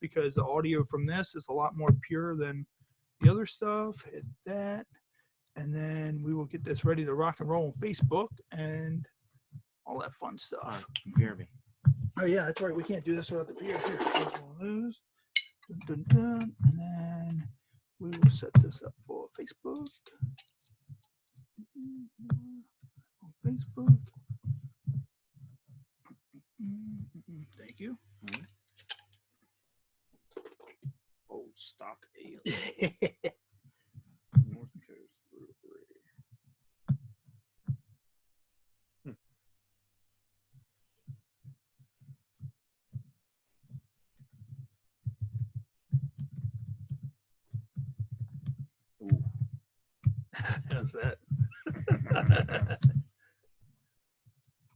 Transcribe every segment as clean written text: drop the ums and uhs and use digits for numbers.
because the audio from this is a lot more pure than the other stuff. Hit that. And then we will get this ready to rock and roll on Facebook and all that fun stuff. Hear me. Oh, yeah, that's right. We can't do this without the beer. Here, dun, dun, dun. And then we will set this up for Facebook. On Facebook. Thank you. Old stock ale. North Coast Brewery. Ooh. How's that?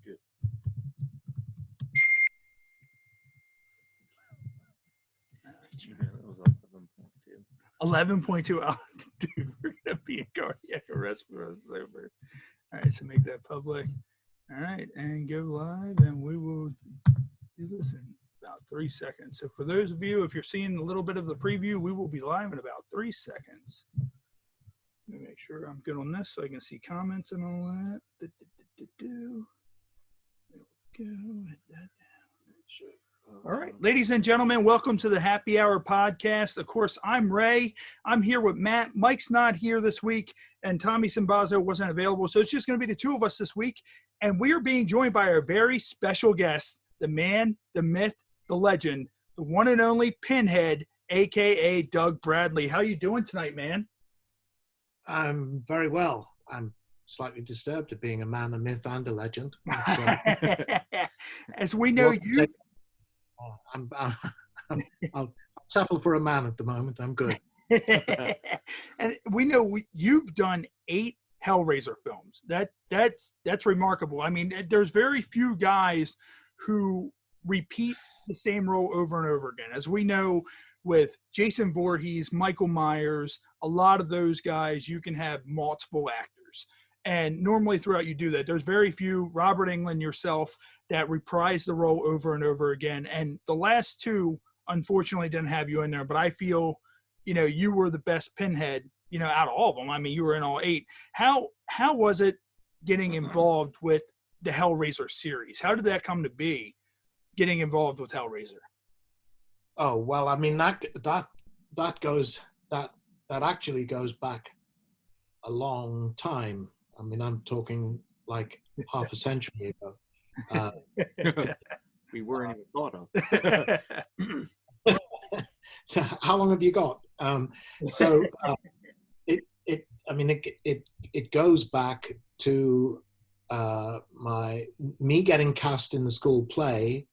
Good. That was 11.2. 11.2 hours. Dude, we're going to be in cardiac arrest for us over. All right, so make that public. All right, and go live, and we will do this in about 3 seconds. So for those of you, if you're seeing a little bit of the preview, we will be live in about 3 seconds. Let me make sure I'm good on this so I can see comments and all that. There we go. Hit that down. All right, ladies and gentlemen, welcome to the Happy Hour podcast. Of course, I'm Ray. I'm here with Matt. Mike's not here this week, and Tommy Simbazo wasn't available, so it's just going to be the two of us this week. And we are being joined by our very special guest, the man, the myth, the legend, the one and only Pinhead, a.k.a. Doug Bradley. How you doing tonight, man? I'm very well. I'm slightly disturbed at being a man, a myth, and a legend. As we know, you... I'll settle for a man at the moment. I'm good. And we know you've done 8 Hellraiser films. That's remarkable. I mean, there's very few guys who repeat the same role over and over again. As we know, with Jason Voorhees, Michael Myers, a lot of those guys, you can have multiple actors. And normally throughout you do that. There's very few, Robert Englund, yourself, that reprise the role over and over again. And the last 2, unfortunately, didn't have you in there. But I feel, you were the best Pinhead, out of all of them. I mean, you were in all 8. How was it getting involved with the Hellraiser series? How did that come to be, getting involved with Hellraiser? Oh, well, I mean, that actually goes back a long time. I mean, I'm talking like half a century ago. We weren't even thought of. So how long have you got? It goes back to me getting cast in the school play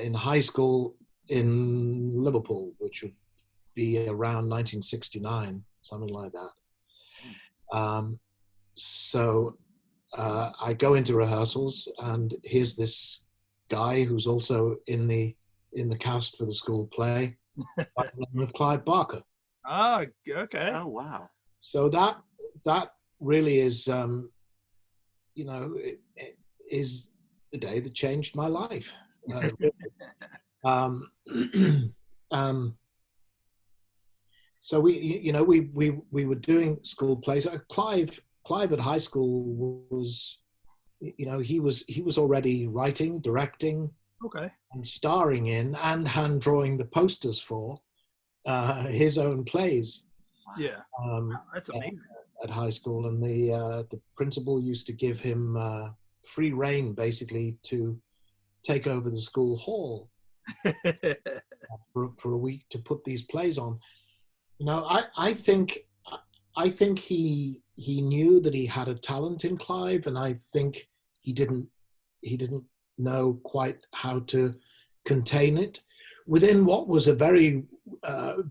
in high school in Liverpool, which would be around 1969, something like that. So I go into rehearsals, and here's this guy who's also in the cast for the school play, by the name of Clive Barker. Oh, okay. Oh, wow. So that really is, is the day that changed my life. So we were doing school plays. Clive at high school was, he was already writing, directing, okay, and starring in and hand drawing the posters for his own plays. Yeah, that's amazing. At high school, and the principal used to give him free rein, basically, to take over the school hall for a week to put these plays on. I think he knew that he had a talent in Clive, and I think he didn't know quite how to contain it within what was a very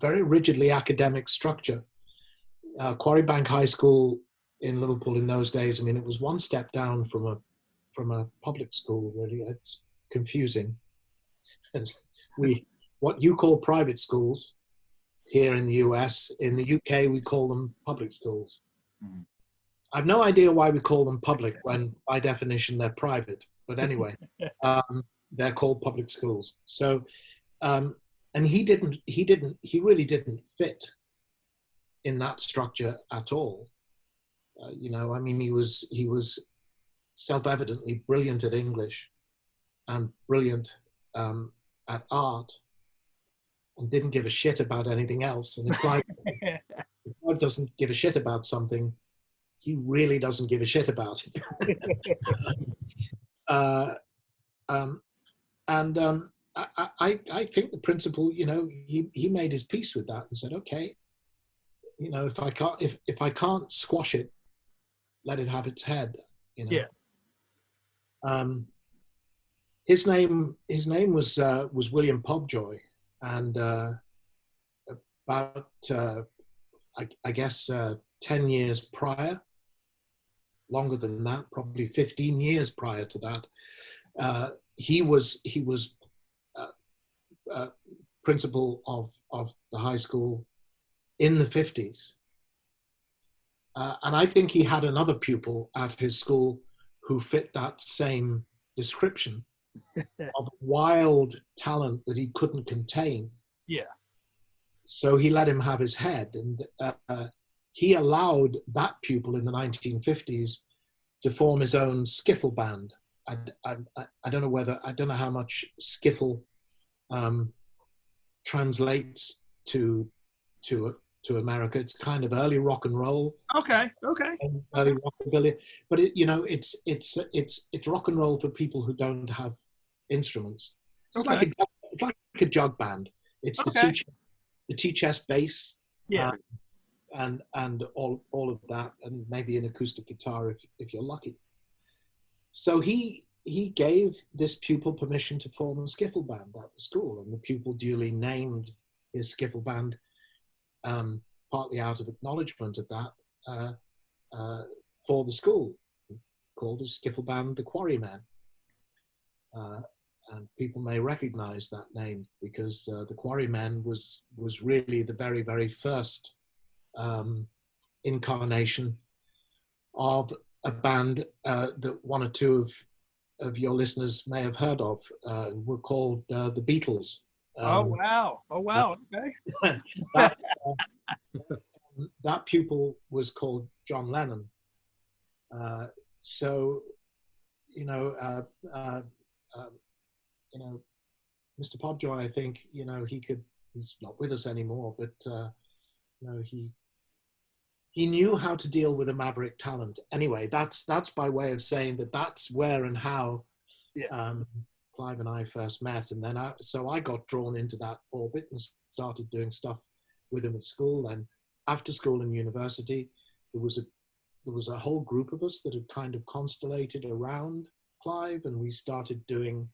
rigidly academic structure. Quarrybank High School in Liverpool in those days, I mean, it was one step down from a public school, really. It's confusing. What you call private schools here in the US, in the UK, we call them public schools. Mm-hmm. I've no idea why we call them public when, by definition, they're private. But anyway, they're called public schools. So And he really didn't fit in that structure at all. You know, I mean, he was self-evidently brilliant at English and brilliant at art, and didn't give a shit about anything else. And if Clive doesn't give a shit about something, he really doesn't give a shit about it. uh, um, and I think the principal, you know, he made his peace with that and said, okay, you know, if I can't squash it, let it have its head. You know. Yeah. His name was William Pobjoy, and about I guess 10 years prior, longer than that, probably 15 years prior to that, he was principal of the high school in the 50s. And I think he had another pupil at his school who fit that same description of wild talent that he couldn't contain. Yeah. So he let him have his head, and he allowed that pupil in the 1950s to form his own skiffle band. I don't know how much skiffle translates to America. It's kind of early rock and roll. Okay. Early rockabilly, but it's rock and roll for people who don't have instruments. It's Okay. like a jug band. It's the tea chest bass, Yeah. and all of that, and maybe an acoustic guitar if you're lucky. So he gave this pupil permission to form a skiffle band at the school, and the pupil duly named his skiffle band, partly out of acknowledgement of that, for the school, called his skiffle band the Quarrymen. And people may recognize that name because the Quarrymen was really the very, very first incarnation of a band that one or two of your listeners may have heard of. Were called the Beatles. Oh wow! Okay. That pupil was called John Lennon. So, Mr. Podjoy, I think, he's not with us anymore, but, he knew how to deal with a maverick talent. Anyway, that's by way of saying that's where and how Clive and I first met. And then so I got drawn into that orbit and started doing stuff with him at school. And after school and university, there was a whole group of us that had kind of constellated around Clive, and we started doing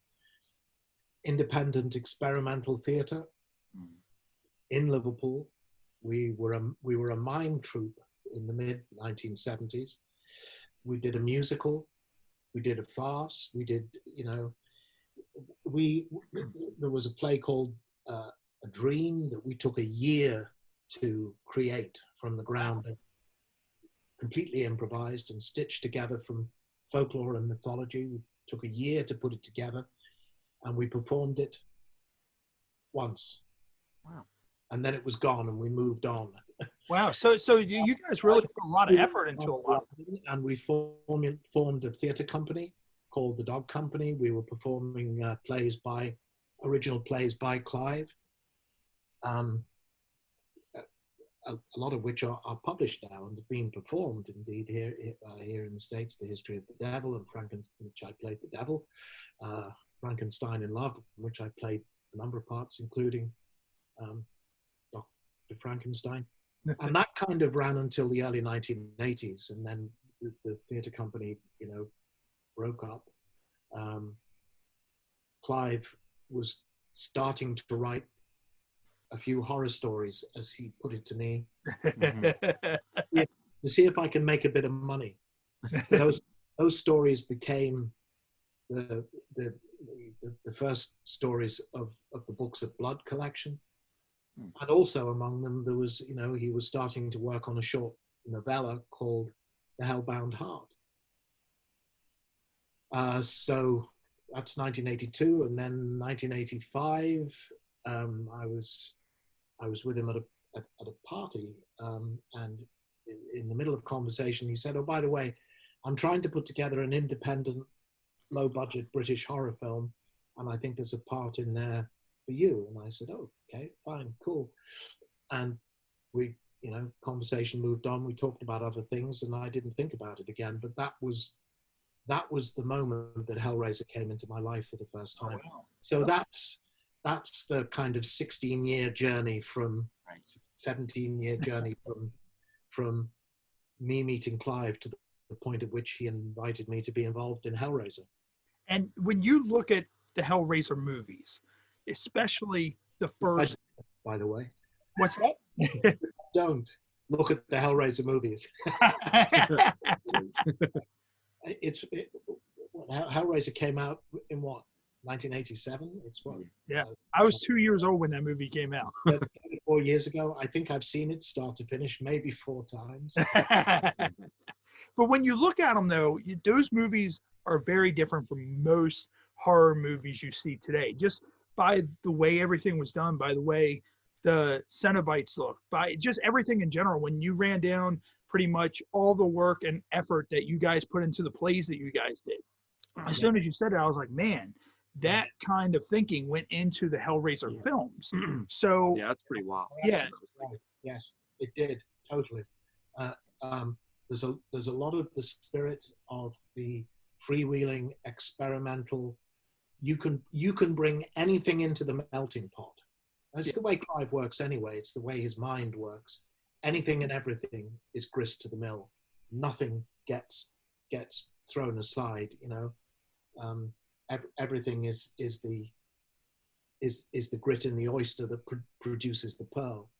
independent experimental theatre in Liverpool. We were a mime troupe in the mid 1970s. We did a musical, we did a farce, we did, there was a play called A Dream that we took a year to create from the ground up, completely improvised and stitched together from folklore and mythology. We took a year to put it together, and we performed it once. Wow. And then it was gone, and we moved on. Wow. So you guys really put a lot of effort into a lot. And we formed a theatre company called the Dog Company. We were performing original plays by Clive. A lot of which are published now and have been performed indeed here in the States. The History of the Devil, and which I played the devil. Frankenstein in Love, in which I played a number of parts, including Dr. Frankenstein. And that kind of ran until the early 1980s, and then the theatre company, broke up. Clive was starting to write a few horror stories, as he put it to me, to see if I can make a bit of money. Those stories became the first stories of the Books of Blood collection. And also among them, there was, he was starting to work on a short novella called The Hellbound Heart. So that's 1982, and then 1985, I was with him at a party, and in the middle of conversation, he said, "Oh, by the way, I'm trying to put together an independent, low-budget British horror film, and I think there's a part in there for you." And I said, "Oh, okay, fine, cool." And we, conversation moved on. We talked about other things, and I didn't think about it again. But that was the moment that Hellraiser came into my life for the first time. Oh, wow. So that's the kind of 16-year journey from 17-year journey from me meeting Clive to the point at which he invited me to be involved in Hellraiser. And when you look at the Hellraiser movies, especially the first, by the way, what's that? Don't look at the Hellraiser movies. Hellraiser came out in what, 1987? It's what? Yeah, I was 2 years old when that movie came out. 34 years ago. I think I've seen it start to finish maybe 4 times. But when you look at them, though, those movies are very different from most horror movies you see today. Just by the way everything was done, by the way the Cenobites look, by just everything in general. When you ran down pretty much all the work and effort that you guys put into the plays that you guys did, as soon as you said it, I was like, man, that kind of thinking went into the Hellraiser films. So yeah, that's pretty wild. Yeah. Yes, it did, totally. There's a lot of the spirit of the freewheeling, experimental. You can bring anything into the melting pot. That's the way Clive works anyway. It's the way his mind works. Anything and everything is grist to the mill. Nothing gets thrown aside. Everything is the grit in the oyster that produces the pearl.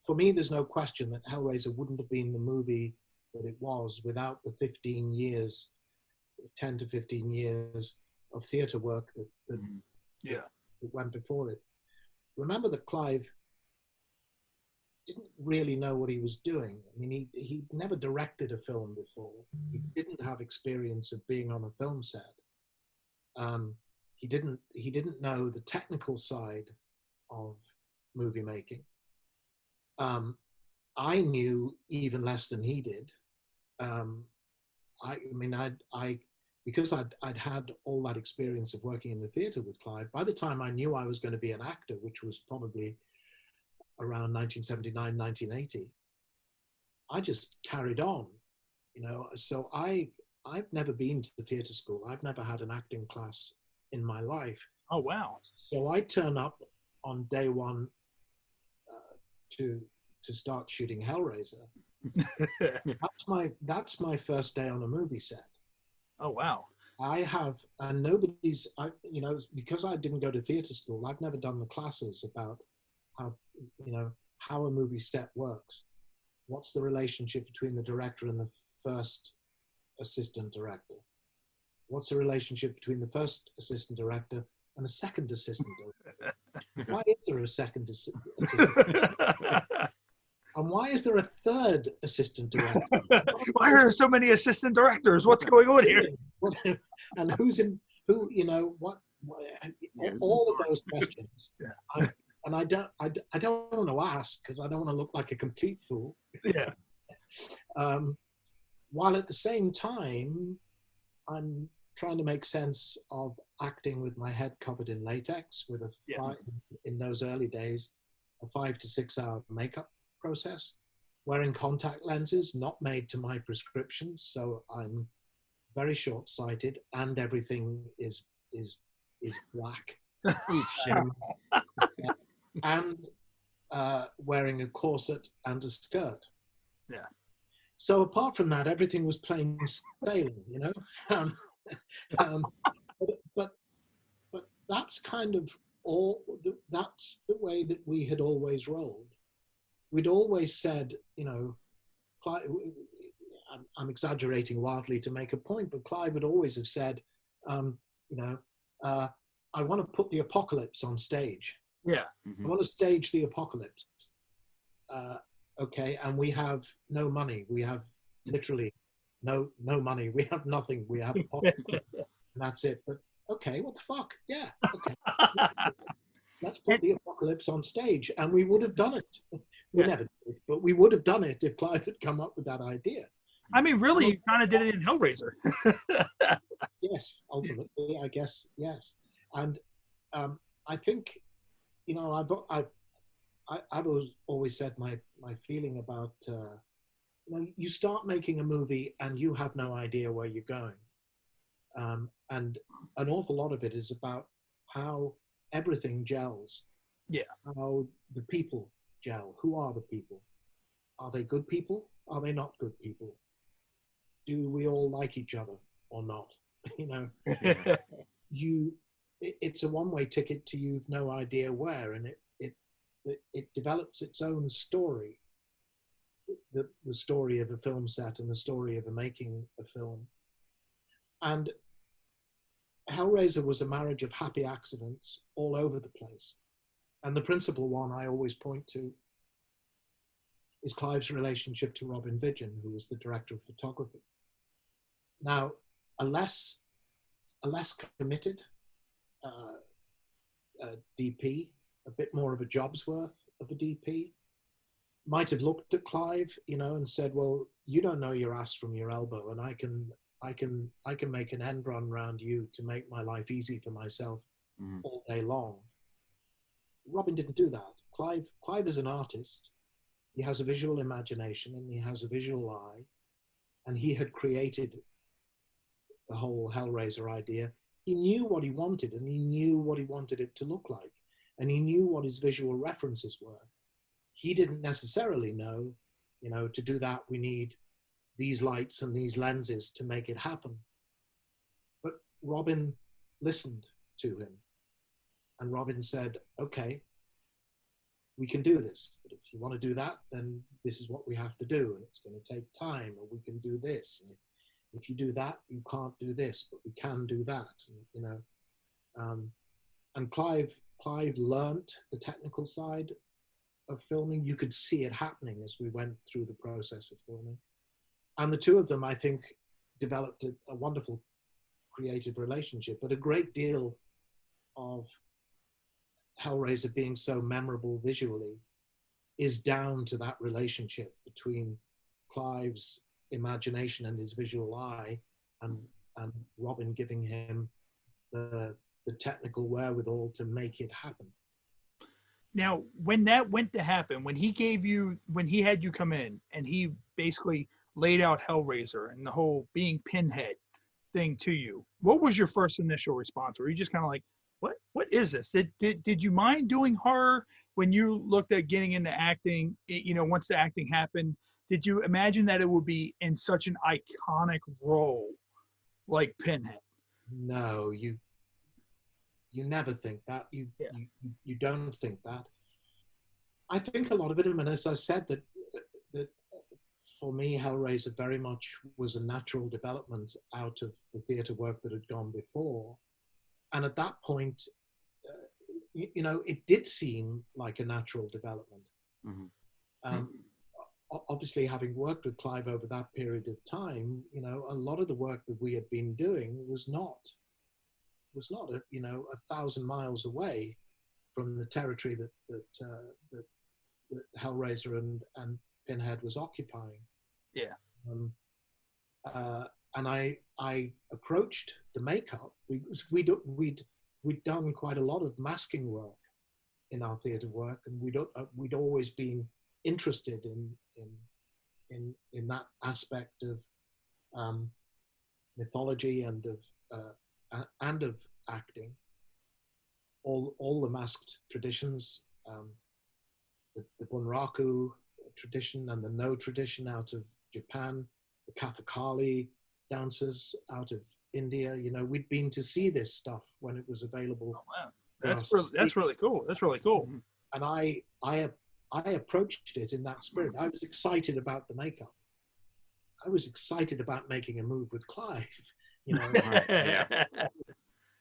For me, there's no question that Hellraiser wouldn't have been the movie that it was without the 10 to 15 years of theatre work that went before it. Remember that Clive didn't really know what he was doing. I mean, he never directed a film before. He didn't have experience of being on a film set. He didn't know the technical side of movie making. I knew even less than he did. Because I'd had all that experience of working in the theatre with Clive. By the time I knew I was going to be an actor, which was probably around 1979, 1980, I just carried on, So I've never been to the theatre school. I've never had an acting class in my life. Oh, wow. So I turn up on day one to start shooting Hellraiser. That's my first day on a movie set. Oh, wow. Because I didn't go to theatre school, I've never done the classes about how a movie set works. What's the relationship between the director and the first assistant director? What's the relationship between the first assistant director and a second assistant director? Why is there a second assistant director? And why is there a third assistant director? Why are there so many assistant directors? What's going on here? And what? All of those questions. Yeah. I don't want to ask because I don't want to look like a complete fool. Yeah. While at the same time, I'm trying to make sense of acting with my head covered in latex with in those early days, a 5 to 6 hour makeup process, wearing contact lenses not made to my prescription, so I'm very short-sighted and everything is black. And wearing a corset and a skirt. Yeah. So apart from that, everything was plain sailing, but that's kind of that's the way that we had always rolled. We'd always said, Clive, I'm exaggerating wildly to make a point, but Clive would always have said, I want to put the apocalypse on stage. Yeah. I want to stage the apocalypse. Okay, and we have no money. We have literally no money. We have nothing. We have apocalypse, and that's it. okay, what the fuck? Yeah, okay. Let's put And, the apocalypse on stage. And we would have done it. We yeah. never did, but we would have done it if Clive had come up with that idea. I mean, really, And you kind of did it in Hellraiser. yes, ultimately, I guess, yes. And I think, you know, I've always said my feeling about, you know, you start making a movie and you have no idea where you're going. And an awful lot of it is about how everything gels, Yeah. how the people gel. Who are the people? Are they good people? Are they not good people? Do we all like each other or not? You know, Yeah. it's a one-way ticket to you've no idea where, and it develops its own story, the story of a film set and the story of making a film. And Hellraiser was a marriage of happy accidents all over the place. And the principal one I always point to is Clive's relationship to Robin Vidgen, who was the director of photography. Now, a less committed DP, a bit more of a job's worth of a DP, might have looked at Clive, you know, and said, "Well, you don't know your ass from your elbow, and I can make an end run around you to make my life easy for myself all day long." Robin didn't do that. Clive is an artist. He has a visual imagination and he has a visual eye, and he had created the whole Hellraiser idea. He knew what he wanted, and he knew what he wanted it to look like, and he knew what his visual references were. He didn't necessarily know, you know, to do that we need these lights and these lenses to make it happen. But Robin listened to him, and Robin said, "Okay, we can do this. But if you want to do that, then this is what we have to do, and it's going to take time, or we can do this. And if you do that, you can't do this, but we can do that." And, you know, and Clive learnt the technical side of filming. You could see it happening as we went through the process of filming. And the two of them, I think, developed a wonderful creative relationship. But a great deal of Hellraiser being so memorable visually is down to that relationship between Clive's imagination and his visual eye, and Robin giving him the technical wherewithal to make it happen. Now, when that went to happen, when he had you come in and he basically laid out Hellraiser and the whole being Pinhead thing to you, what was your first initial response? Were you just kind of like, what is this? Did you mind doing horror when you looked at getting into acting? You know, once the acting happened, did you imagine that it would be in such an iconic role like Pinhead? No, you never think that. You don't think that. I think a lot of it, and as I said, that for me, Hellraiser very much was a natural development out of the theatre work that had gone before. And at that point, you know, it did seem like a natural development. Obviously, having worked with Clive over that period of time, you know, a lot of the work that we had been doing was not you know, 1,000 miles away from the territory that Hellraiser and Pinhead was occupying. Yeah. And I approached the makeup. We'd done quite a lot of masking work in our theatre work, and we'd always been interested in that aspect of mythology and of acting. All the masked traditions, the Bunraku tradition and the No tradition out of Japan, the Kathakali dancers out of India. You know, we'd been to see this stuff when it was available. Oh, wow. That's really cool. That's really cool. And I approached it in that spirit. I was excited about the makeup. I was excited about making a move with Clive. You know,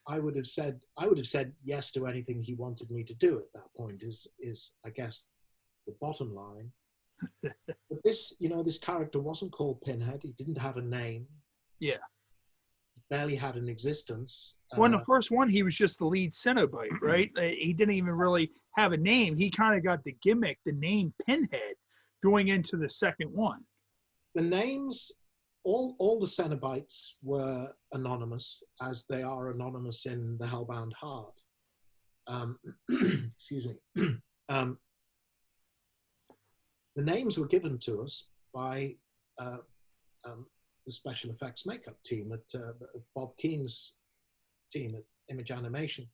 I would have said yes to anything he wanted me to do at that point. Is I guess the bottom line. But this, you know, this character wasn't called Pinhead. He didn't have a name. Yeah. He barely had an existence. Well, in the first one, he was just the lead Cenobite, right? He didn't even really have a name. He kind of got the gimmick, the name Pinhead, going into the second one. The names, all the Cenobites were anonymous, as they are anonymous in the Hellbound Heart. Excuse me. The names were given to us by the special effects makeup team at Bob Keene's team at Image Animation.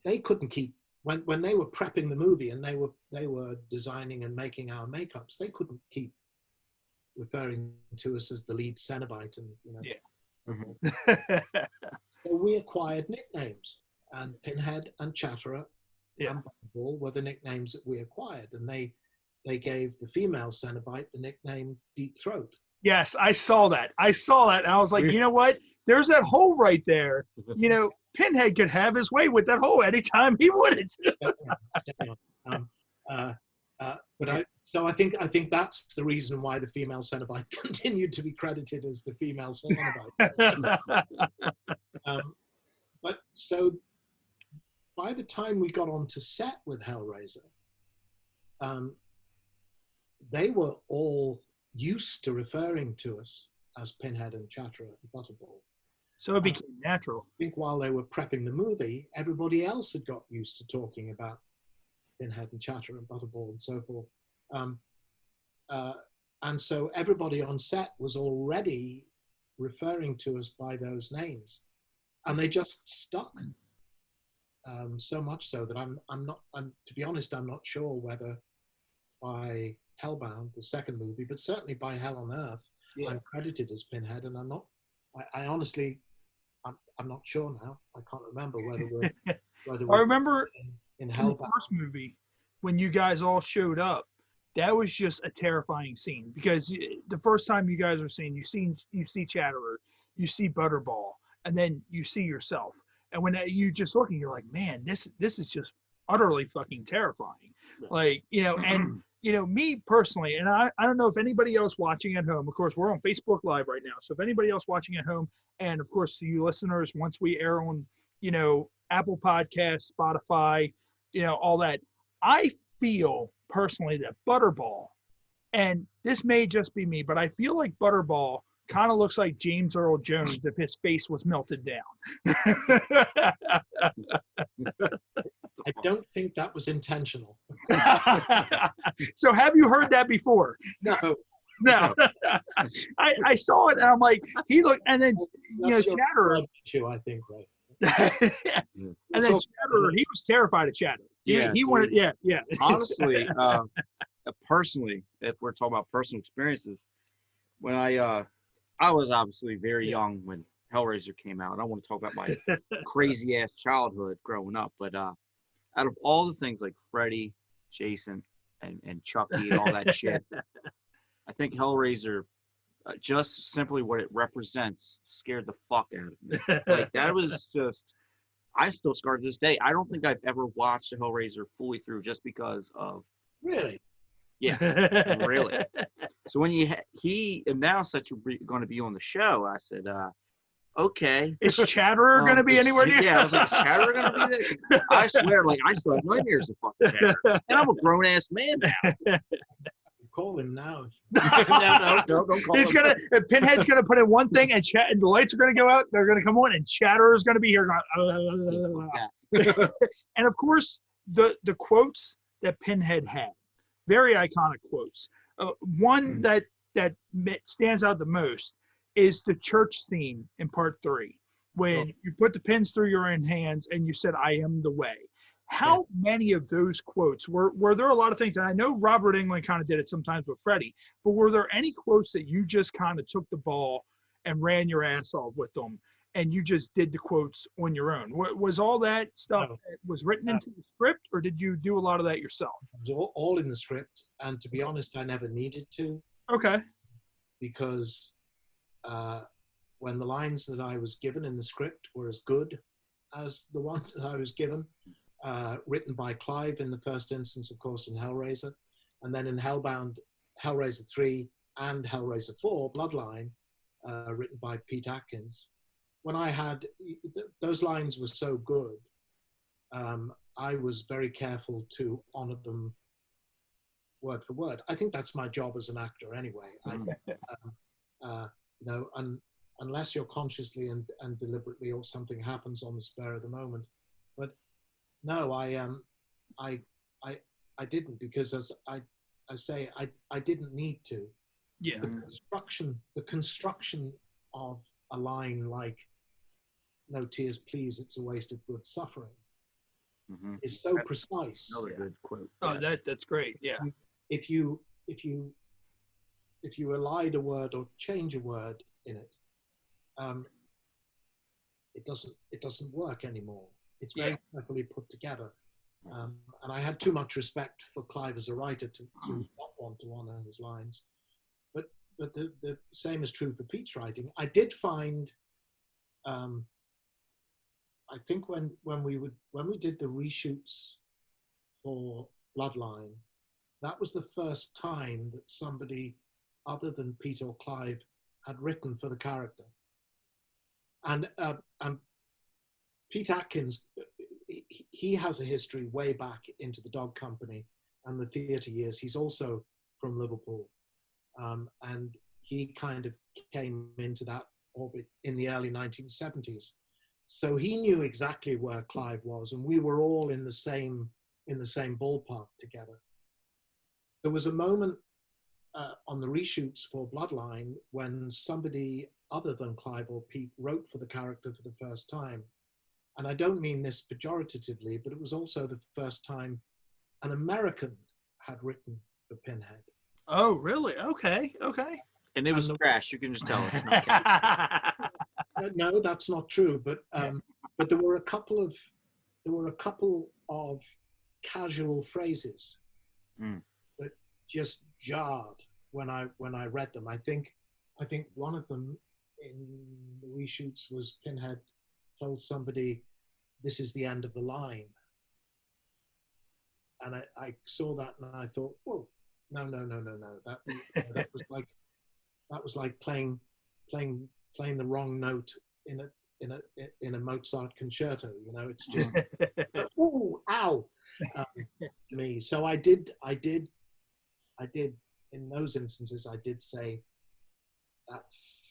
They couldn't keep, when they were prepping the movie and they were designing and making our makeups, they couldn't keep referring to us as the lead Cenobite, and so we acquired nicknames, and Pinhead and Chatterer and Butterball were the nicknames that we acquired, and they gave the female Cenobite the nickname Deepthroat. Yes, I saw that. And I was like, you know what? There's that hole right there. You know, Pinhead could have his way with that hole anytime he wanted to. So I think that's the reason why the female Cenobite continued to be credited as the female Cenobite. But so by the time we got onto set with Hellraiser, they were all used to referring to us as Pinhead and Chatterer and Butterball. So it became natural. I think while they were prepping the movie, everybody else had got used to talking about Pinhead and Chatterer and Butterball and so forth. And so everybody on set was already referring to us by those names. And they just stuck. So much so that to be honest, I'm not sure whether by Hellbound, the second movie, but certainly by Hell on Earth, I'm credited as Pinhead, and I'm not. I honestly, I'm not sure now. I can't remember whether I remember in the Hellbound. first movie when you guys all showed up. That was just a terrifying scene, because the first time you guys are seeing, you see Chatterer, you see Butterball, and then you see yourself. And when you just look and you're like, man, this is just utterly fucking terrifying. Like, and me personally, and I don't know if anybody else watching at home, of course, we're on Facebook Live right now. So if anybody else watching at home, and of course, to you listeners, once we air on, Apple Podcasts, Spotify, all that, I feel personally that Butterball, and this may just be me, but I feel like Butterball kind of looks like James Earl Jones if his face was melted down. I don't think that was intentional. So have you heard that before? No. I saw it and I'm like, he looked, and then Chatterer. I think, right. And then Chatterer, he was terrified of Chatterer. He wanted, yeah. Honestly, personally, if we're talking about personal experiences, when I was obviously very young when Hellraiser came out. I don't want to talk about my crazy ass childhood growing up, but out of all the things like Freddy, Jason, and Chucky and all that shit, I think Hellraiser, just simply what it represents, scared the fuck out of me. Like, that was just, I still scarred to this day. I don't think I've ever watched a Hellraiser fully through just because of. Really? Yeah, really. So when he announced that you're going to be on the show, I said, okay. Is Chatterer going to be anywhere near? Yeah, I was like, is Chatterer going to be there? I swear, like, I still have nightmares of fucking Chatterer. And I'm a grown-ass man now. Call him now. No, don't call him. Pinhead's going to put in one thing, and the lights are going to go out, they're going to come on, and Chatterer's going to be here going, And of course, the quotes that Pinhead had, very iconic quotes. One that stands out the most is the church scene in part 3, when you put the pins through your own hands and you said, "I am the way." How many of those quotes were there? A lot of things, and I know Robert Englund kind of did it sometimes with Freddy, but were there any quotes that you just kind of took the ball and ran your ass off with them, and you just did the quotes on your own? Was all that stuff that was written into the script, or did you do a lot of that yourself? All in the script, and to be honest, I never needed to. Okay. Because when the lines that I was given in the script were as good as the ones that I was given, written by Clive in the first instance, of course, in Hellraiser, and then in Hellbound, Hellraiser 3 and Hellraiser 4, Bloodline, written by Pete Atkins. when I had those lines were so good, I was very careful to honor them word for word. I think that's my job as an actor anyway. You know, unless you're consciously and deliberately, or something happens on the spur of the moment. But no, I didn't, because as I say, I didn't need to. Yeah. The construction of a line like "No tears, please, it's a waste of good suffering" is so precise. Another good quote. Oh, yes. that's great. Yeah. If you elide a word or change a word in it, it doesn't work anymore. It's very carefully put together. And I had too much respect for Clive as a writer to not want to honor his lines. But the same is true for Pete's writing. I did find, I think when we did the reshoots for Bloodline, that was the first time that somebody other than Pete or Clive had written for the character. And Pete Atkins, he has a history way back into the Dog Company and the theatre years. He's also from Liverpool. And he kind of came into that orbit in the early 1970s. So he knew exactly where Clive was, and we were all in the same ballpark together. There was a moment on the reshoots for Bloodline when somebody other than Clive or Pete wrote for the character for the first time. And I don't mean this pejoratively, but it was also the first time an American had written for Pinhead. Oh, really? Okay. And it was trash. You can just tell us. No, that's not true. But there were a couple of casual phrases that just jarred when I read them. I think one of them in the reshoots was Pinhead told somebody, "This is the end of the line." And I saw that and I thought, whoa, no. That was like playing the wrong note in a Mozart concerto. You know, it's just ooh, ow, to me. So I did in those instances. I did say that's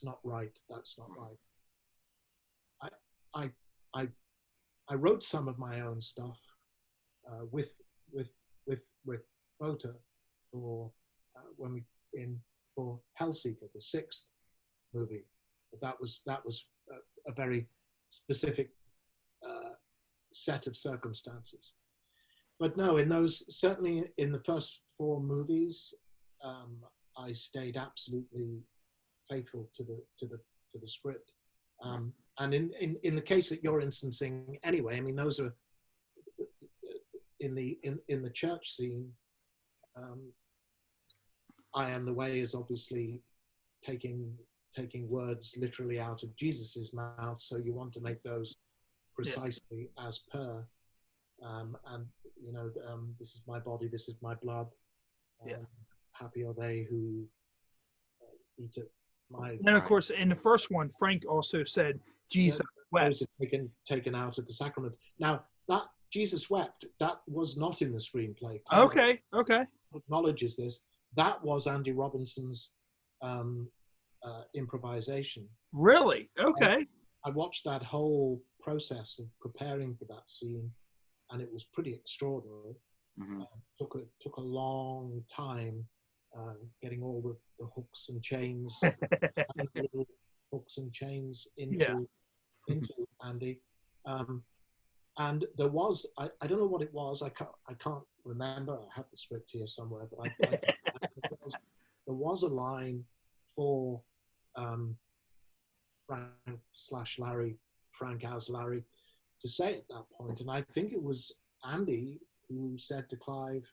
not right. That's not right. I wrote some of my own stuff with Rick Bota for for Hellseeker, the 6th movie. But that was a very specific set of circumstances. But no, certainly in the first 4 movies, I stayed absolutely faithful to the script. And in the case that you're instancing anyway, I mean, those are in the church scene. I Am the Way is obviously taking words literally out of Jesus's mouth, so you want to make those precisely as per. And you know, this is my body, this is my blood. Happy are they who eat it. And of course, in the first one, Frank also said, "Jesus wept." Taken out of the sacrament. Now that Jesus wept, that was not in the screenplay. Okay. Acknowledges this. That was Andy Robinson's improvisation. Really? Okay. I watched that whole process of preparing for that scene, and it was pretty extraordinary. Took a long time getting all the hooks and chains, into Andy. And there was, I don't know what it was. I can't remember. I have the script here somewhere, but there was a line for Frank as Larry, to say at that point, and I think it was Andy who said to Clive,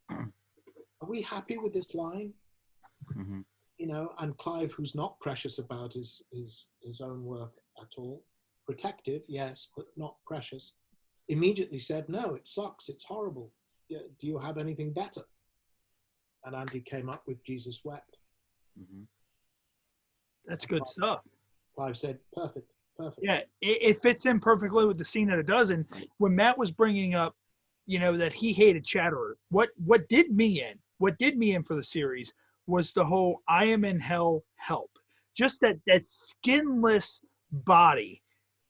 "Are we happy with this line?" You know, and Clive, who's not precious about his own work at all, protective, yes, but not precious, immediately said, "No, it sucks. It's horrible. Do you have anything better?" And Andy came up with Jesus Wept. That's good stuff. Clive said, perfect. Yeah, it fits in perfectly with the scene that it does. And when Matt was bringing up, that he hated Chatterer, what did me in for the series was the whole "I am in hell, help." Just that skinless body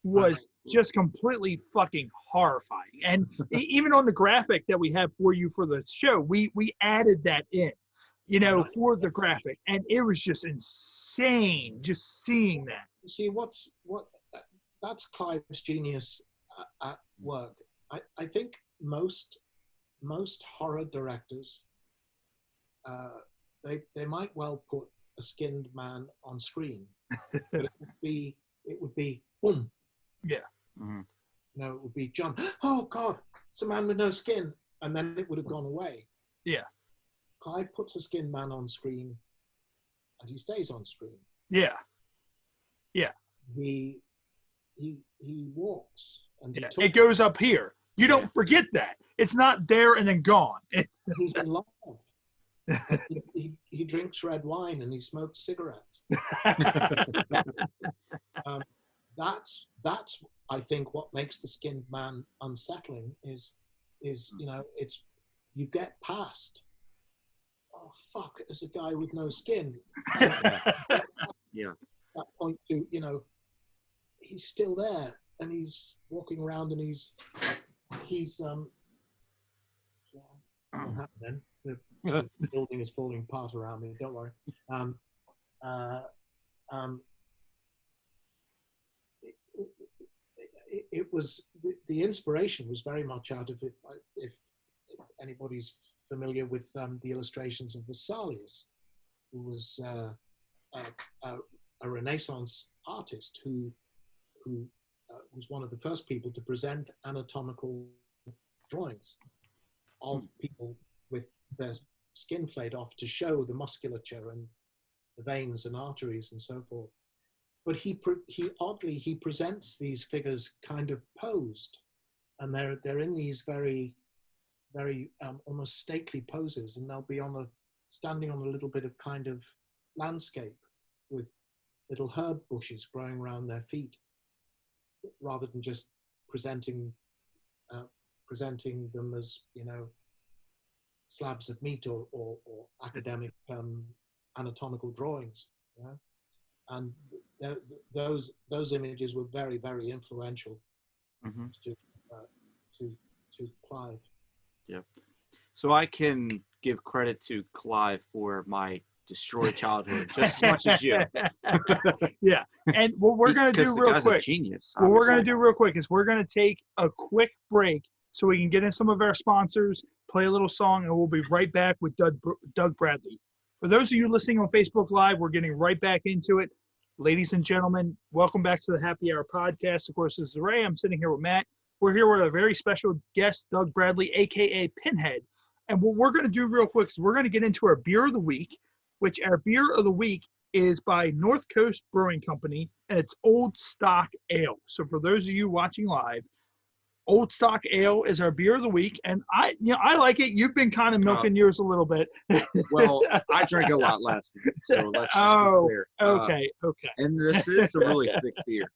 was just completely fucking horrifying. And even on the graphic that we have for you for the show, we added that in, for the graphic, and it was just insane just seeing that. See, that's Clive's genius at work. I think most horror directors, they might well put a skinned man on screen, but it would be boom. Yeah. Mm-hmm. It would be John. Oh God, it's a man with no skin, and then it would have gone away. Yeah. Clive puts a skinned man on screen, and he stays on screen. Yeah. Yeah. He walks, and it goes up here. You don't forget that. It's not there and then gone. He's in love. He drinks red wine and he smokes cigarettes. That's I think what makes the skinned man unsettling is it's you get past, oh fuck, as a guy with no skin. Yeah. That point to he's still there and he's walking around and he's then the building is falling apart around me, don't worry. It was the inspiration was very much out of it. If anybody's familiar with the illustrations of Vesalius, who was a Renaissance artist who was one of the first people to present anatomical drawings of people with their skin flayed off to show the musculature and the veins and arteries and so forth. But he presents these figures kind of posed, and they're in these very, very almost stately poses, and they'll be standing on a little bit of kind of landscape with little herb bushes growing around their feet, rather than just presenting them as slabs of meat or academic anatomical drawings. And those images were very, very influential to Clive. Yeah. So I can give credit to Clive for my destroyed childhood just as much as you. Yeah. And what we're going to do real quick, genius, what we're going to do real quick is we're going to take a quick break so we can get in some of our sponsors, play a little song, and we'll be right back with Doug Bradley. For those of you listening on Facebook Live, we're getting right back into it. Ladies and gentlemen, welcome back to the Happy Hour podcast. Of course, this is Ray. I'm sitting here with Matt. We're here with a very special guest, Doug Bradley, a.k.a. Pinhead. And what we're going to do real quick is we're going to get into our beer of the week, which our beer of the week is by North Coast Brewing Company, and it's Old Stock Ale. So for those of you watching live, Old Stock Ale is our beer of the week, and I like it. You've been kind of milking yours a little bit. Well, I drank a lot last night, so let's just be clear. Okay. And this is a really thick beer.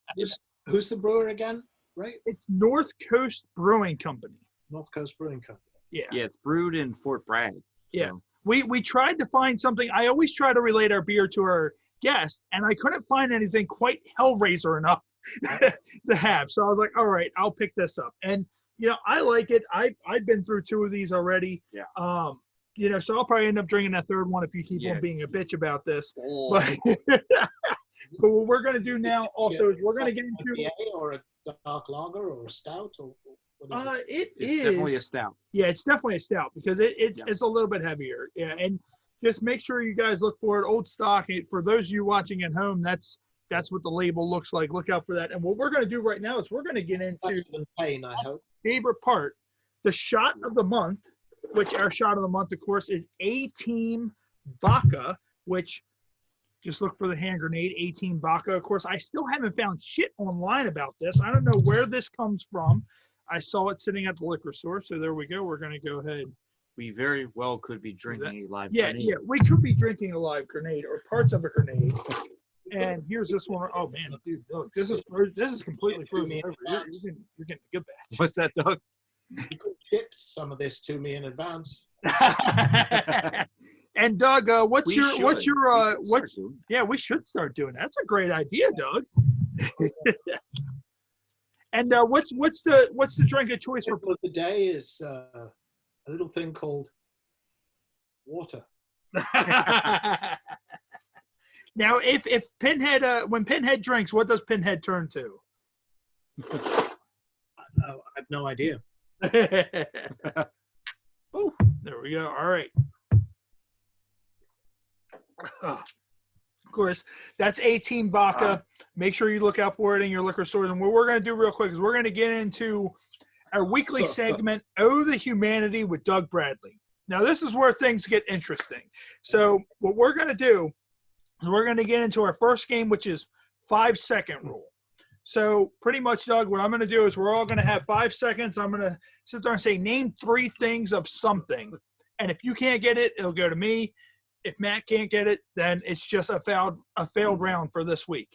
Who's the brewer again? Right? It's North Coast Brewing Company. North Coast Brewing Company. Yeah. Yeah, it's brewed in Fort Bragg. So. Yeah. We tried to find something. I always try to relate our beer to our guest, and I couldn't find anything quite Hellraiser enough to have. So I was like, all right, I'll pick this up. And I like it. I've been through 2 of these already. Yeah. So I'll probably end up drinking that third one if you keep on being a bitch about this. Oh. But what we're gonna do now also is we're gonna get into or a dark lager or a stout or what is it? It's definitely a stout. Yeah, it's definitely a stout because it's a little bit heavier. Yeah, and just make sure you guys look for it. Old Stock. For those of you watching at home, that's what the label looks like. Look out for that. And what we're going to do right now is we're going to get into favorite part, the shot of the month, which our shot of the month, of course, is A-Team Vodka, which just look for the hand grenade, A-Team Vodka. Of course, I still haven't found shit online about this. I don't know where this comes from. I saw it sitting at the liquor store, so there we go. We're going to go ahead. We very well could be drinking a live grenade. Yeah, we could be drinking a live grenade or parts of a grenade. And here's this one. Oh man, dude, look, this is completely frozen over. You're getting a good batch. What's that, Doug? You could ship some of this to me in advance. And Doug, what's We your start doing Yeah, we should start doing that. That's a great idea, Doug. And what's the drink of choice for? The day is a little thing called water. Now, if Pinhead, when Pinhead drinks, what does Pinhead turn to? I have no idea. Oh, there we go. All right. Of course, that's 18 vodka. Make sure you look out for it in your liquor stores. And what we're going to do real quick is we're going to get into our weekly segment, Oh the Humanity with Doug Bradley. Now, this is where things get interesting. So what we're going to do is we're going to get into our first game, which is 5-second rule. So pretty much, Doug, what I'm going to do is we're all going to have 5 seconds. I'm going to sit there and say, name 3 things of something. And if you can't get it, it'll go to me. If Matt can't get it, then it's just a failed round for this week.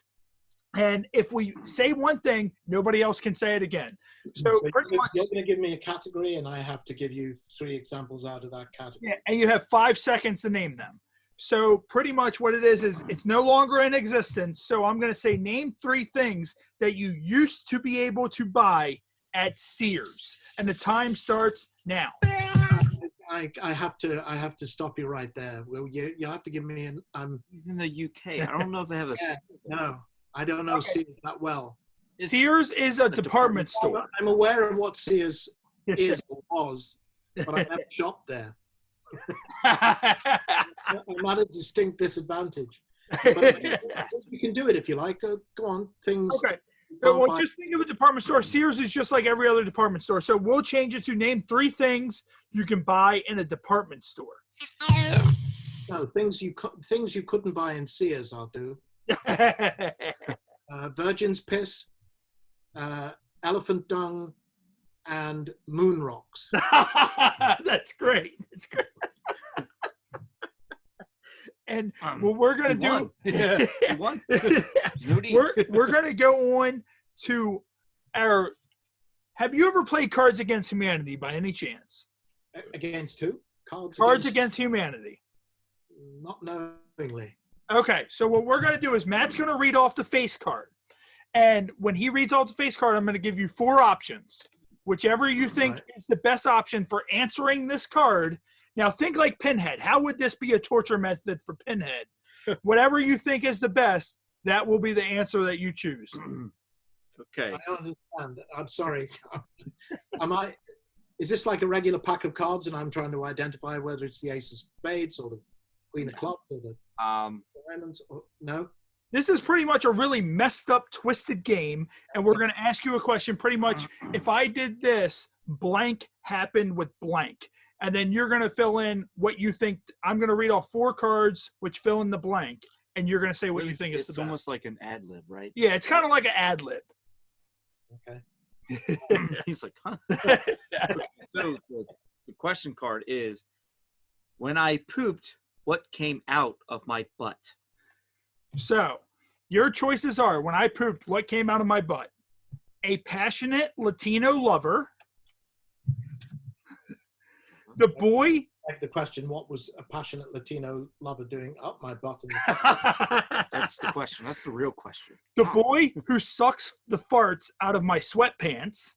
And if we say one thing, nobody else can say it again. So pretty much, you're going to give me a category, and I have to give you 3 examples out of that category. Yeah, and you have 5 seconds to name them. So pretty much what it is it's no longer in existence. So I'm going to say name 3 things that you used to be able to buy at Sears, and the time starts now. I have to stop you right there. Well, you have to give me an. He's in the UK. I don't know if they have a. No, I don't know Sears that well. Sears is a department store. I'm aware of what Sears is or was, but I never shopped there. I'm at a distinct disadvantage. But you can do it if you like. Go on, things. Okay. Well, just think of a department store. Sears is just like every other department store. So we'll change it to name 3 things you can buy in a department store. No, things you couldn't buy in Sears, I'll do. Virgin's piss, elephant dung, and moon rocks. That's great. That's great. And what we're going to do, we're going to go on to our, have you ever played Cards Against Humanity by any chance? Against who? Cards Against Humanity. Not knowingly. Okay, so what we're going to do is Matt's going to read off the face card. And when he reads off the face card, I'm going to give you 4 options. Whichever you think is the best option for answering this card. Now, think like Pinhead. How would this be a torture method for Pinhead? Whatever you think is the best, that will be the answer that you choose. Okay. I don't understand. I'm sorry. Is this like a regular pack of cards and I'm trying to identify whether it's the Ace of Spades or the Queen of Clubs or the Diamonds? No? This is pretty much a really messed up, twisted game, and we're going to ask you a question pretty much, if I did this, blank happened with blank. And then you're going to fill in what you think. I'm going to read off 4 cards, which fill in the blank, and you're going to say what you think is the best. It's almost like an ad lib, right? Yeah, it's kind of like an ad lib. Okay. He's like, huh? Okay, so the question card is, when I pooped, what came out of my butt? So your choices are, when I pooped, what came out of my butt? A passionate Latino lover. The boy. Like the question, what was a passionate Latino lover doing up my butt? That's the question. That's the real question. The boy who sucks the farts out of my sweatpants.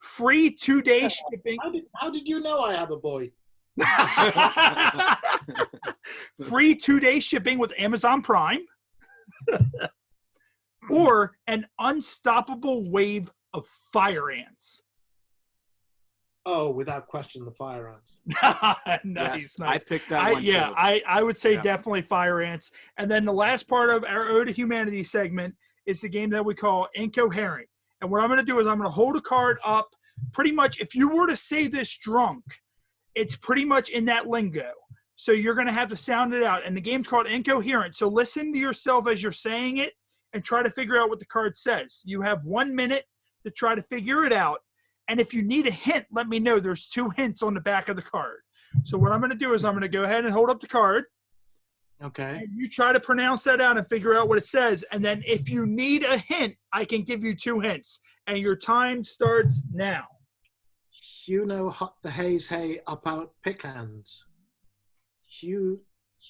Free 2-day shipping. How did you know I have a boy? Free 2-day shipping with Amazon Prime. Or an unstoppable wave of fire ants. Oh, without question, the fire ants. Nice. I picked that one. Yeah, too. I would say definitely fire ants. And then the last part of our Ode to Humanity segment is the game that we call Incoherent. And what I'm going to do is I'm going to hold a card up. Pretty much, if you were to say this drunk, it's pretty much in that lingo. So you're going to have to sound it out. And the game's called Incoherent. So listen to yourself as you're saying it and try to figure out what the card says. You have 1 minute to try to figure it out. And if you need a hint, let me know. There's 2 hints on the back of the card. So what I'm going to do is I'm going to go ahead and hold up the card. Okay. And you try to pronounce that out and figure out what it says. And then if you need a hint, I can give you 2 hints. And your time starts now. You know, hot the haze, hey, up out pickhands. You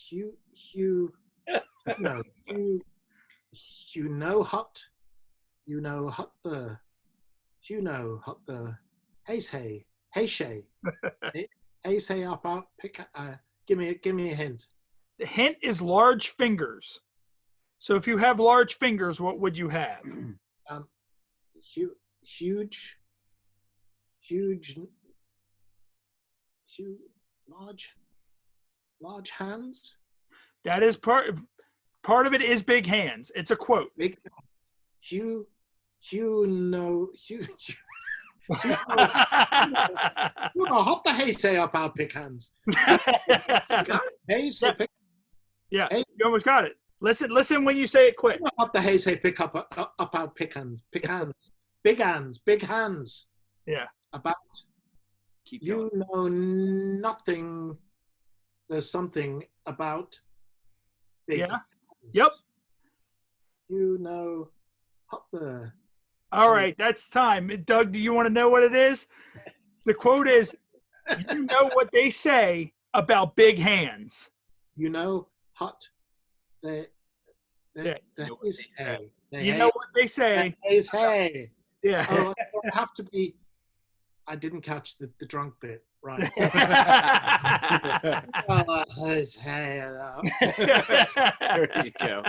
know, you know, hot the, haze, hey, shay, haze, hey, up out pick. Give me a hint. The hint is large fingers. So if you have large fingers, what would you have? Huge, large hands. That is part of it is big hands. It's a quote. Big, you know, hop the hay say up our pick hands. Hay say pick. Yeah, Hey. you almost got it. Listen when you say it quick. Hop the hay say pick up our pick hands. Big hands. Yeah. About. Keep You going. know nothing. There's something about. Big Yeah. hands. Yep. You know, hop the. All right, that's time. Doug, do you want to know what it is? The quote is, you know what they say about big hands. You know, hot. The haze hay. You know what they say. Haze hay. Yeah. Oh, I have to be. I didn't catch the drunk bit, right? Haze hay. There you go.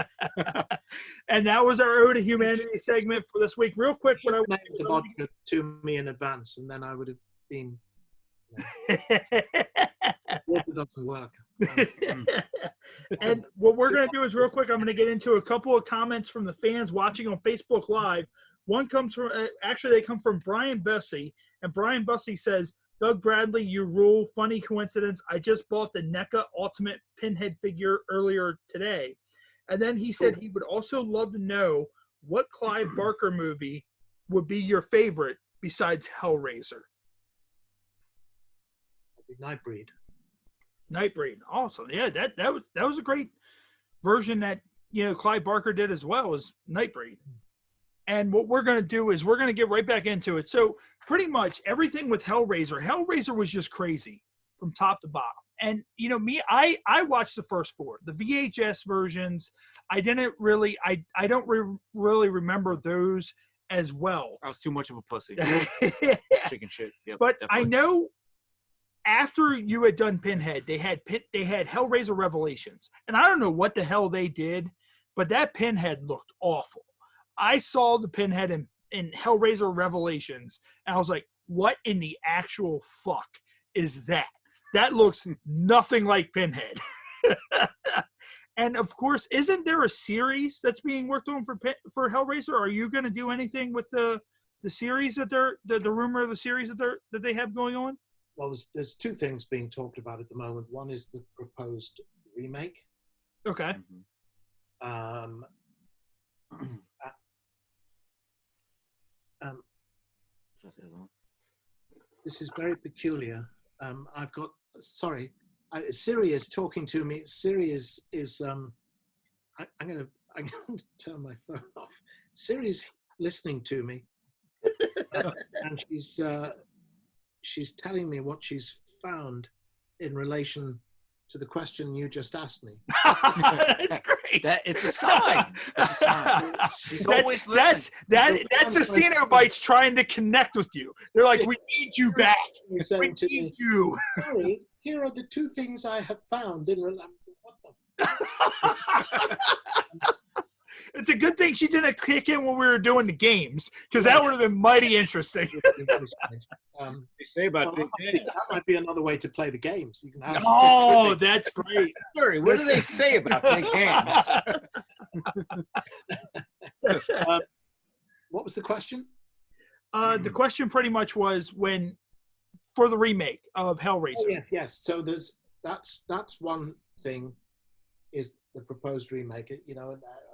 And that was our Ode to Humanity segment for this week. Real quick, what I Named the vodka to me in advance, and then I would have been. Water doesn't work. And what we're going to do is real quick, I'm going to get into a couple of comments from the fans watching on Facebook Live. One comes from, actually they come from Brian Bussey, and Brian Bussey says, Doug Bradley, you rule. Funny coincidence. I just bought the NECA Ultimate Pinhead figure earlier today. And then he said he would also love to know what Clive Barker movie would be your favorite besides Hellraiser. Nightbreed. Nightbreed, awesome. Yeah, that was a great version that Clive Barker did as well as Nightbreed. And what we're going to do is we're going to get right back into it. So pretty much everything with Hellraiser was just crazy from top to bottom. And me, I watched the first 4, the VHS versions. I didn't really, I don't really remember those as well. I was too much of a pussy. Chicken shit. Yep, but definitely. I know after you had done Pinhead, they had Hellraiser Revelations, and I don't know what the hell they did, but that Pinhead looked awful. I saw the Pinhead in Hellraiser Revelations, and I was like, "What in the actual fuck is that? That looks nothing like Pinhead." And of course, isn't there a series that's being worked on for Hellraiser? Are you going to do anything with the series that the rumor of the series that they have going on? Well, there's 2 things being talked about at the moment. One is the proposed remake. Okay. This is very peculiar. I've got. Sorry, Siri is talking to me. Siri is. I'm going to turn my phone off. Siri's listening to me, and she's telling me what she's found in relation to the question you just asked me. That's great. It's a sign. It's a sign. She's always listening. That's the Cenobites trying to connect with you. They're like, we need you back. We need you. Sorry, here are the 2 things I have found in relation. What the fuck? It's a good thing she didn't kick in when we were doing the games, because that would have been mighty interesting. They say about big hands. That might be another way to play the games. You can ask. Oh, that's great. Sorry, what do they say about big hands? What was the question? The question pretty much was for the remake of Hellraiser. Oh, yes. So that's one thing, is the proposed remake. I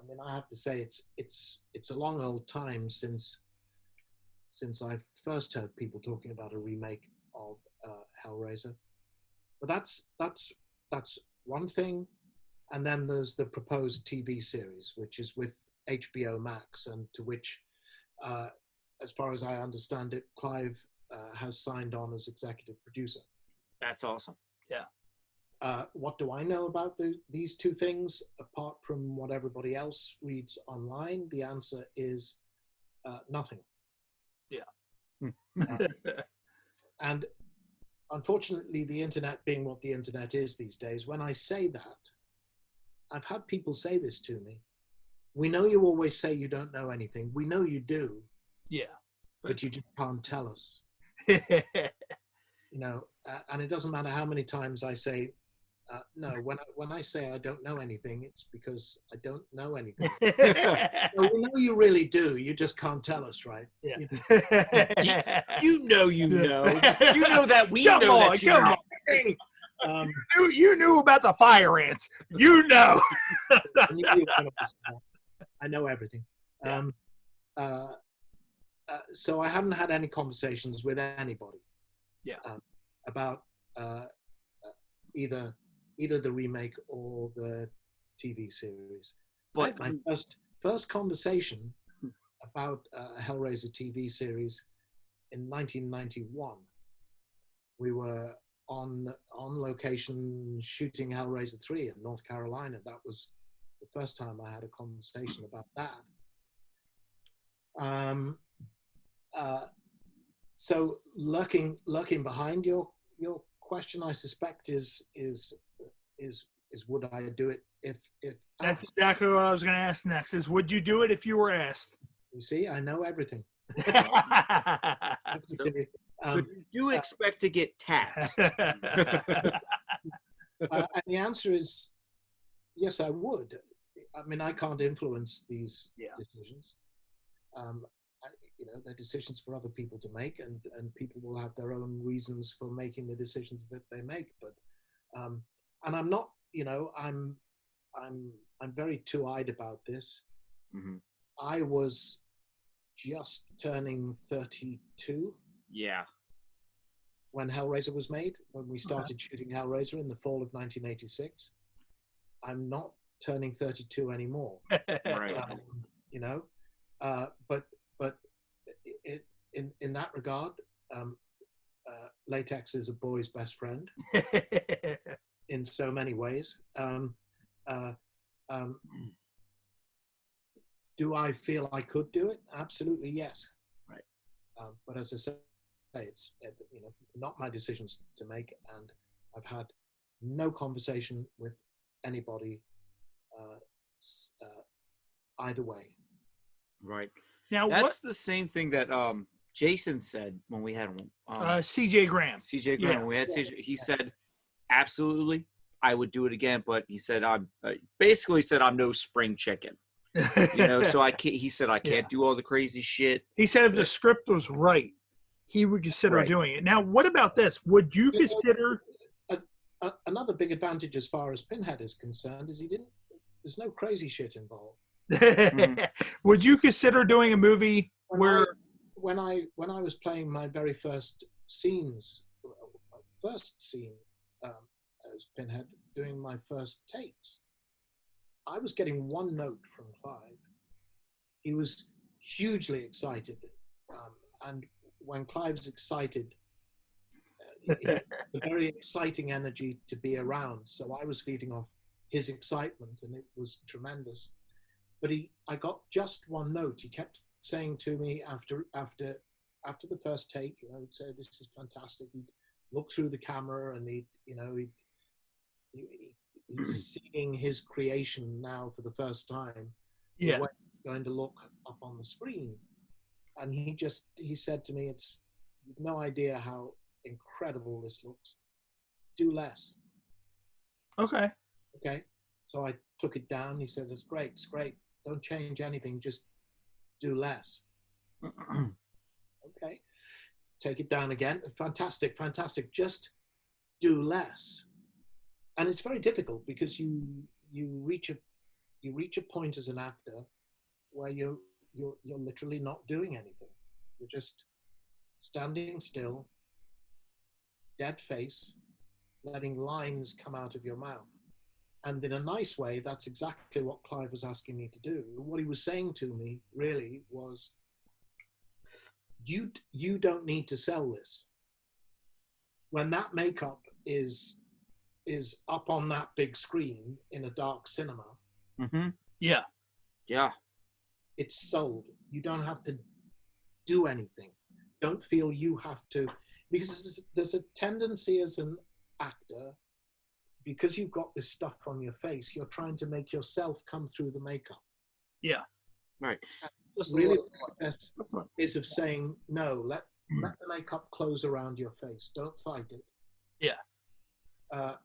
mean, I have to say it's a long old time since I first heard people talking about a remake of Hellraiser. But that's one thing. And then there's the proposed TV series, which is with HBO Max, and to which, as far as I understand it, Clive has signed on as executive producer. That's awesome. What do I know about these two things, apart from what everybody else reads online? The answer is nothing. Yeah. And unfortunately, the internet being what the internet is these days, when I say that, I've had people say this to me. We know you always say you don't know anything. We know you do. Yeah. But you just can't tell us. And it doesn't matter how many times I say, no, when I say I don't know anything, it's because I don't know anything. So we know you really do. You just can't tell us, right? Yeah. You know that we Come know on, that you come know. on. You knew about the fire ants. You know. I know everything. So I haven't had any conversations with anybody. About either the remake or the TV series. But my first conversation about a Hellraiser TV series in 1991. We were on location shooting Hellraiser 3 in North Carolina. That was the first time I had a conversation about that. So lurking behind your question, I suspect is would I do it if That's asked? exactly what I was going to ask next. Is would you do it if you were asked? You see, I know everything. So you do expect to get tapped. And the answer is yes, I would. I mean, I can't influence these decisions. They're decisions for other people to make, and people will have their own reasons for making the decisions that they make. But and I'm not, I'm very two-eyed about this. Mm-hmm. I was just turning 32. Yeah. When Hellraiser was made, when we started shooting Hellraiser in the fall of 1986. I'm not turning 32 anymore. Right. But in that regard, latex is a boy's best friend in so many ways. Do I feel I could do it? Absolutely, yes. Right. But as I say, it's not my decisions to make, and I've had no conversation with anybody either way. Right. Now that's the same thing that Jason said when we had him. CJ Graham. CJ Graham. When we had CJ. He said, absolutely, I would do it again. But he said, I'm basically said I'm no spring chicken. So I can't. He said I can't do all the crazy shit. He said if the script was right, he would consider doing it. Now, what about this? Would you consider? Another big advantage as far as Pinhead is concerned is there's no crazy shit involved. Would you consider doing a movie when I was playing my very first scene as Pinhead, doing my first takes, I was getting one note from Clive. He was hugely excited, and when Clive's excited, a very exciting energy to be around. So I was feeding off his excitement, and it was tremendous. But I got just one note. He kept saying to me after the first take, he'd say, "This is fantastic." He'd look through the camera, and he's seeing his creation now for the first time. The way it's going to look up on the screen, and he said to me, "You've no idea how incredible this looks. Do less." Okay. So I took it down. He said, "It's great. It's great. Don't change anything. Just do less." Okay. Take it down again. Fantastic. Just do less. And it's very difficult because you reach a point as an actor where you're literally not doing anything. You're just standing still, dead face, letting lines come out of your mouth. And in a nice way, that's exactly what Clive was asking me to do. What he was saying to me really was, you don't need to sell this. When that makeup is up on that big screen in a dark cinema, Yeah. Yeah. it's sold. You don't have to do anything. Don't feel you have to, because there's a tendency as an actor, because you've got this stuff on your face, you're trying to make yourself come through the makeup. Yeah. Right. Just really, the process is of saying, no, let the makeup close around your face. Don't fight it. Yeah.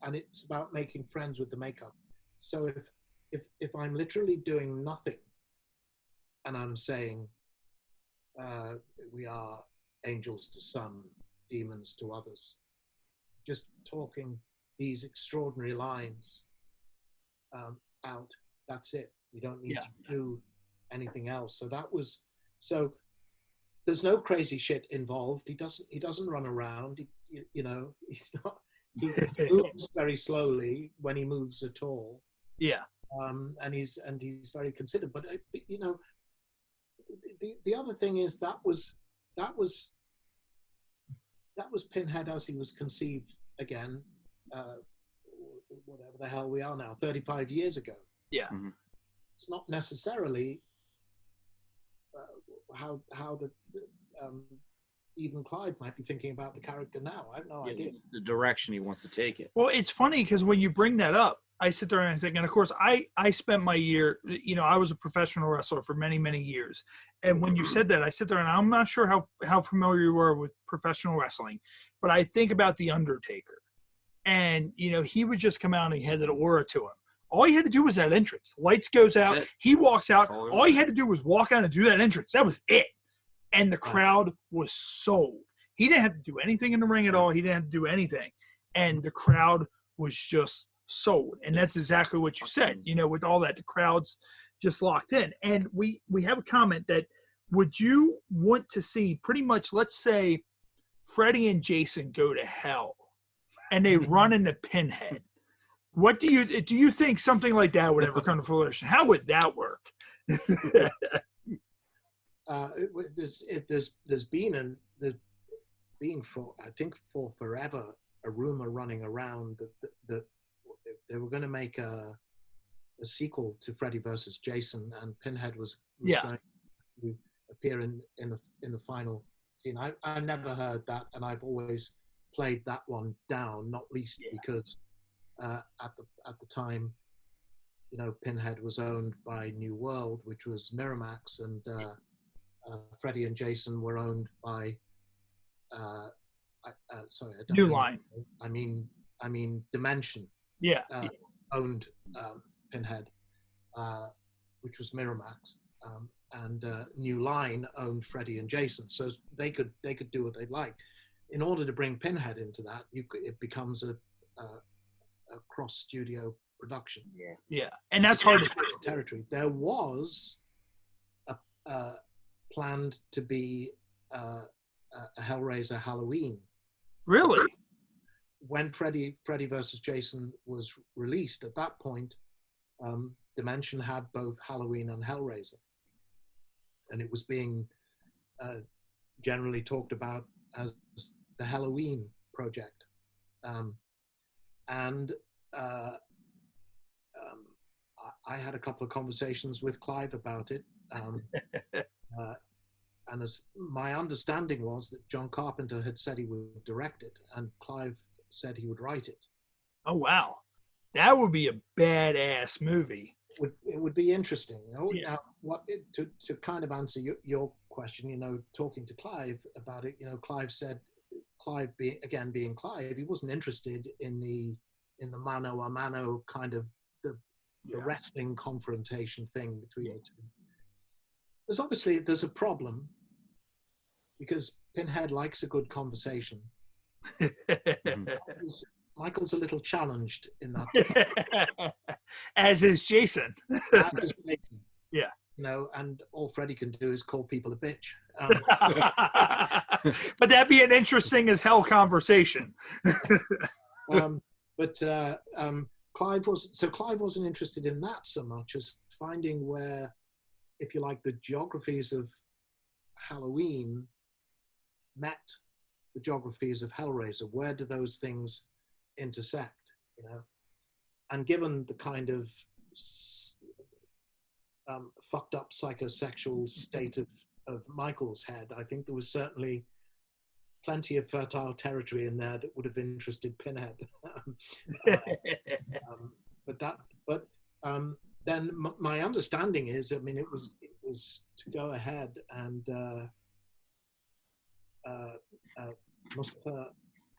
And it's about making friends with the makeup. So if I'm literally doing nothing and I'm saying, we are angels to some, demons to others, just talking these extraordinary lines out, that's it. You don't need to do anything else. So there's no crazy shit involved. He doesn't run around. He's not. He moves very slowly when he moves at all. Yeah. And he's very considered. But the other thing is that was Pinhead as he was conceived again. Whatever the hell we are now, 35 years ago. Yeah. It's not necessarily how the even Clive might be thinking about the character now. I have no idea. The direction he wants to take it. Well, it's funny because when you bring that up, I sit there and I think, and of course, I spent my year, I was a professional wrestler for many, many years. And when you said that, I sit there and I'm not sure how familiar you were with professional wrestling, but I think about The Undertaker. And, he would just come out and he had that aura to him. All he had to do was that entrance. Lights goes out. He walks out. All he had to do was walk out and do that entrance. That was it. And the crowd was sold. He didn't have to do anything in the ring at all. He didn't have to do anything. And the crowd was just sold. And that's exactly what you said. With all that, the crowd's just locked in. And we have a comment that, would you want to see pretty much, let's say, Freddy and Jason go to hell and they run into Pinhead? What do you think something like that would ever come to fruition? How would that work? There's been for I think for forever a rumor running around that they were going to make a sequel to Freddy versus Jason, and Pinhead was going to appear in the final scene. I've never heard that, and I've always played that one down, not least because at the time, Pinhead was owned by New World, which was Miramax, and Freddy and Jason were owned by New Line. I mean Dimension. Owned Pinhead, which was Miramax, and New Line owned Freddy and Jason, so they could do what they'd like. In order to bring Pinhead into that, it becomes a cross studio production. And that's hard to territory. There was a planned to be a Hellraiser Halloween. Really? When Freddy versus Jason was released, at that point, Dimension had both Halloween and Hellraiser, and it was being generally talked about as the Halloween project. I had a couple of conversations with Clive about it, and as my understanding was that John Carpenter had said he would direct it, and Clive said he would write it. Oh wow, that would be a badass movie. It would be interesting. Now, to kind of answer your question, talking to Clive about it, Clive said, being Clive, he wasn't interested in the mano a mano kind of the wrestling confrontation thing between the two. There's a problem because Pinhead likes a good conversation. Michael's a little challenged in that. As is Jason. Yeah. And all Freddy can do is call people a bitch. But that'd be an interesting as hell conversation. Clive wasn't interested in that so much as finding where, if you like, the geographies of Halloween met the geographies of Hellraiser. Where do those things intersect? You know, and given the kind of fucked up psychosexual state of Michael's head, I think there was certainly plenty of fertile territory in there that would have interested Pinhead. But then my understanding is, I mean, it was to go ahead and Mustafa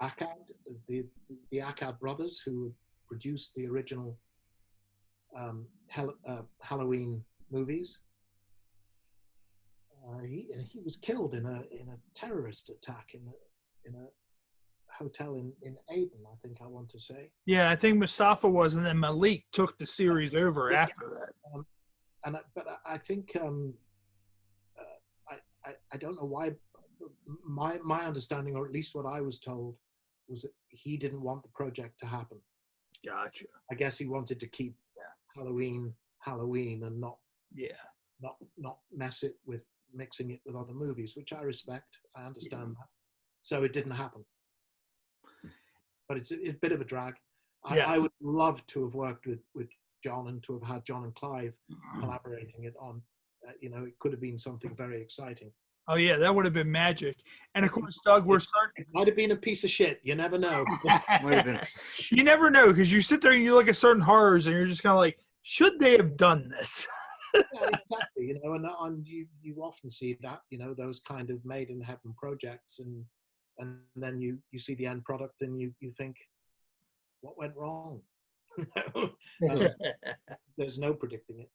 Akkad, the Akkad brothers who produced the original Halloween movies. He was killed in a terrorist attack in a hotel in Aden, I think I want to say. Yeah, I think Mustafa was, and then Malik took the series over after that. But I think I don't know why. My understanding, or at least what I was told, was that he didn't want the project to happen. Gotcha. I guess he wanted to keep Halloween and not mess it with mixing it with other movies, which I respect. I understand that. So it didn't happen. But it's a bit of a drag. I would love to have worked with John and to have had John and Clive collaborating it on. It could have been something very exciting. Oh yeah, that would have been magic. And of course, Doug, we're starting. It might have been a piece of shit. You never know. You never know, because you sit there and you look at certain horrors and you're just kind of like, should they have done this? Yeah, exactly. And you often see that, those kind of made in heaven projects, and then you see the end product and you think, what went wrong? There's no predicting it.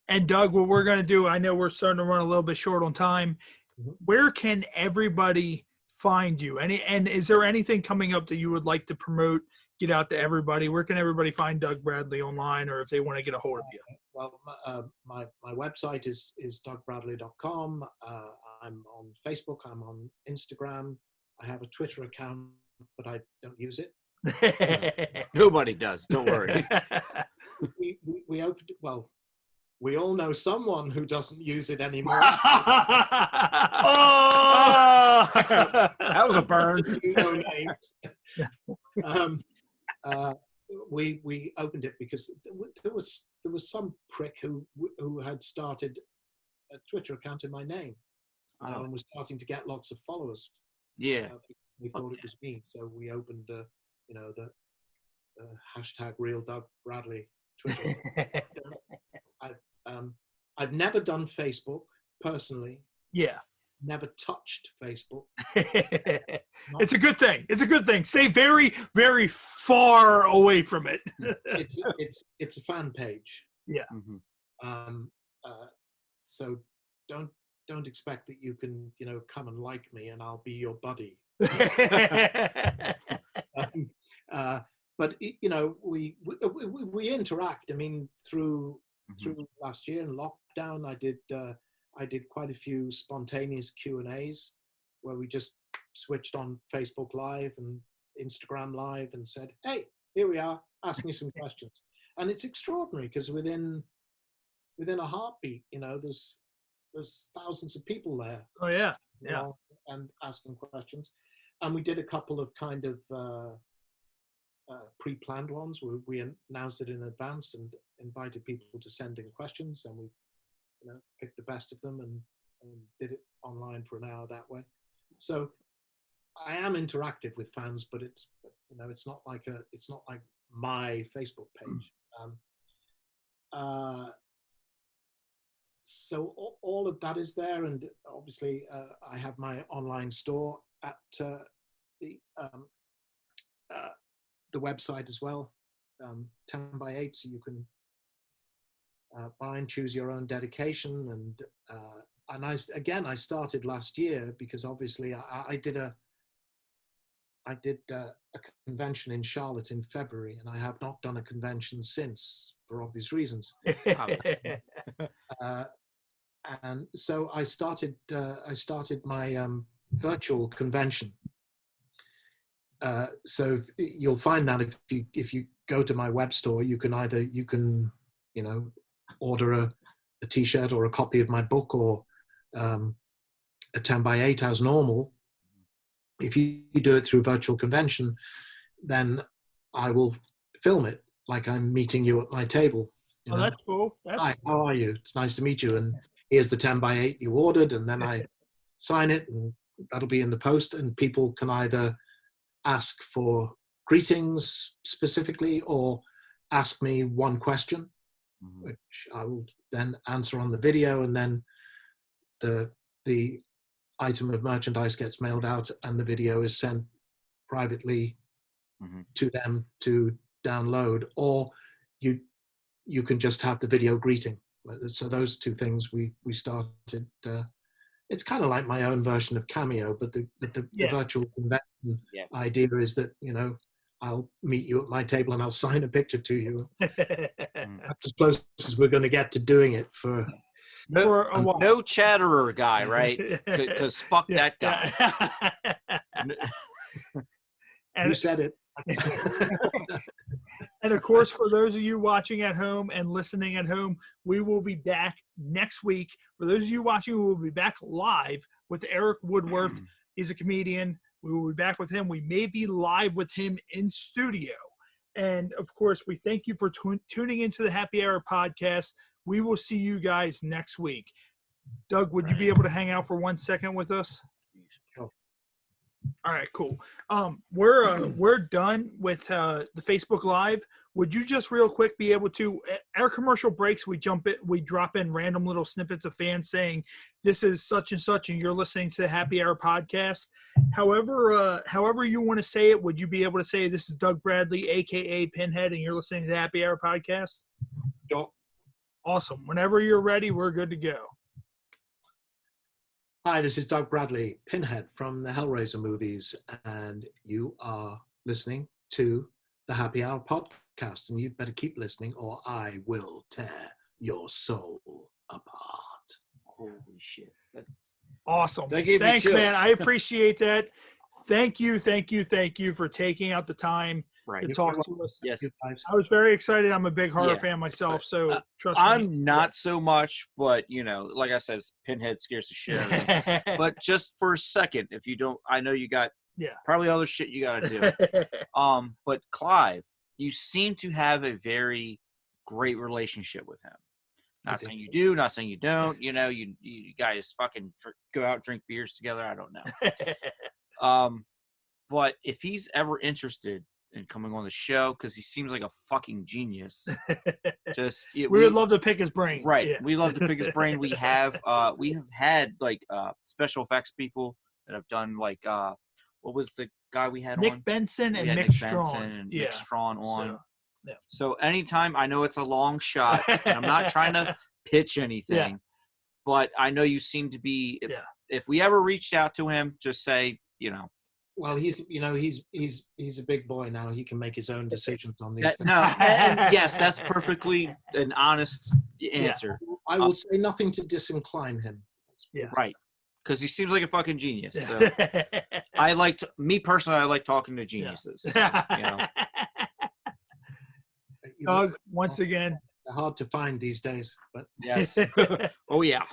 And Doug, what we're going to do, I know we're starting to run a little bit short on time. Mm-hmm. Where can everybody find you? And is there anything coming up that you would like to promote, get out to everybody? Where can everybody find Doug Bradley online, or if they want to get a hold of you? Well, my website is dougbradley.com. I'm on Facebook. I'm on Instagram. I have a Twitter account, but I don't use it. Nobody does. Don't worry. We opened it. Well, we all know someone who doesn't use it anymore. Oh! That was a burn. No names. We opened it because there was some prick who had started a Twitter account in my name and was starting to get lots of followers. Yeah, we thought it was me, so we opened the hashtag Real Doug Bradley Twitter. I've never done Facebook personally. Yeah. Never touched Facebook. It's a good thing. It's a good thing. Stay very, very far away from it. It's a fan page. Yeah. Mm-hmm. So don't expect that you can come and like me and I'll be your buddy. But we interact. I mean, through last year in lockdown, I did quite a few spontaneous Q&As where we just switched on Facebook Live and Instagram Live and said, "Hey, here we are. Ask me some questions." And it's extraordinary because within a heartbeat, there's thousands of people there. Oh yeah, and asking questions. And we did a couple of kind of pre-planned ones where we announced it in advance and invited people to send in questions, and we picked the best of them and did it online for an hour that way. So I am interactive with fans, but it's not like my Facebook page. So all of that is there, and obviously I have my online store at the website as well, 10x8, so you can buy and choose your own dedication. And I started last year because obviously I did a convention in Charlotte in February, and I have not done a convention since for obvious reasons. And so I started my virtual convention. so you'll find that if you go to my web store, you can order a T-shirt or a copy of my book, or a 10x8 as normal. If you do it through virtual convention, then I will film it like I'm meeting you at my table. Oh, that's cool. Hi, how are you? It's nice to meet you. And here's the 10x8 you ordered, and then I sign it, and that'll be in the post. And people can either ask for greetings specifically, or ask me one question, which I will then answer on the video, and then the item of merchandise gets mailed out, and the video is sent privately to them to download, or you can just have the video greeting. So those two things we started. It's kind of like my own version of Cameo, but the virtual convention idea is that, I'll meet you at my table and I'll sign a picture to you. That's as close as we're going to get to doing it for a while. No chatterer guy, right? Because fuck that guy. And you said it. And of course, for those of you watching at home and listening at home, we will be back next week. For those of you watching, we will be back live with Eric Woodworth. He's a comedian. We will be back with him. We may be live with him in studio. And of course, we thank you for tuning into the Happy Hour podcast. We will see you guys next week. Doug, would you be able to hang out for 1 second with us? All right, cool. We're done with the Facebook Live. Would you just real quick be able to, our commercial breaks, we drop in random little snippets of fans saying this is such and such, and you're listening to the Happy Hour podcast. However you want to say it, would you be able to say this is Doug Bradley, aka Pinhead, and you're listening to the Happy Hour podcast? Yep. Awesome. Whenever you're ready, we're good to go. Hi, this is Doug Bradley, Pinhead from the Hellraiser movies, and you are listening to the Happy Hour podcast, and you'd better keep listening or I will tear your soul apart. Holy shit. That's awesome. Thanks, man. I appreciate that. Thank you for taking out the time to talk to us. Yes. I was very excited. I'm a big horror fan myself, so trust me. I'm not so much, but, like I said, Pinhead scares the shit out of me. But just for a second, if you don't, I know you got probably other shit you got to do. But Clive, you seem to have a very great relationship with him. Not saying you do, not saying you don't. You guys fucking go out, drink beers together. I don't know. But if he's ever interested in coming on the show, because he seems like a fucking genius, we would love to pick his brain. Right. Yeah. We love to pick his brain. We have had special effects people that have done what was the guy we had Nick on? Benson and Nick Strawn. And Nick Strawn on. So anytime, I know it's a long shot, and I'm not trying to pitch anything, but I know you seem to be. If we ever reached out to him, just say, Well, he's a big boy now. He can make his own decisions on these things. And yes, that's perfectly an honest answer. I will say nothing to disincline him. Yeah. Right. Because he seems like a fucking genius. So I like talking to geniuses. Doug, once again. They're hard to find these days, but yes. Oh yeah.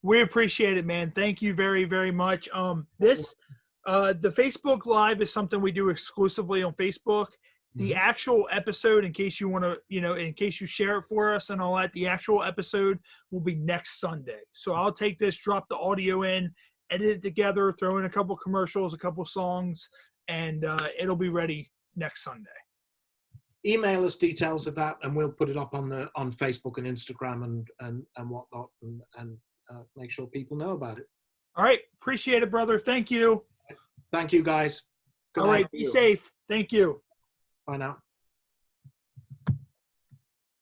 We appreciate it, man. Thank you very, very much. The Facebook Live is something we do exclusively on Facebook. The actual episode, in case you want to, in case you share it for us and all that, the actual episode will be next Sunday. So I'll take this, drop the audio in, edit it together, throw in a couple commercials, a couple songs, and it'll be ready next Sunday. Email us details of that, and we'll put it up on Facebook and Instagram and whatnot, and make sure people know about it. All right. Appreciate it, brother. Thank you. Thank you, guys. All right. Be safe. Thank you. Bye now.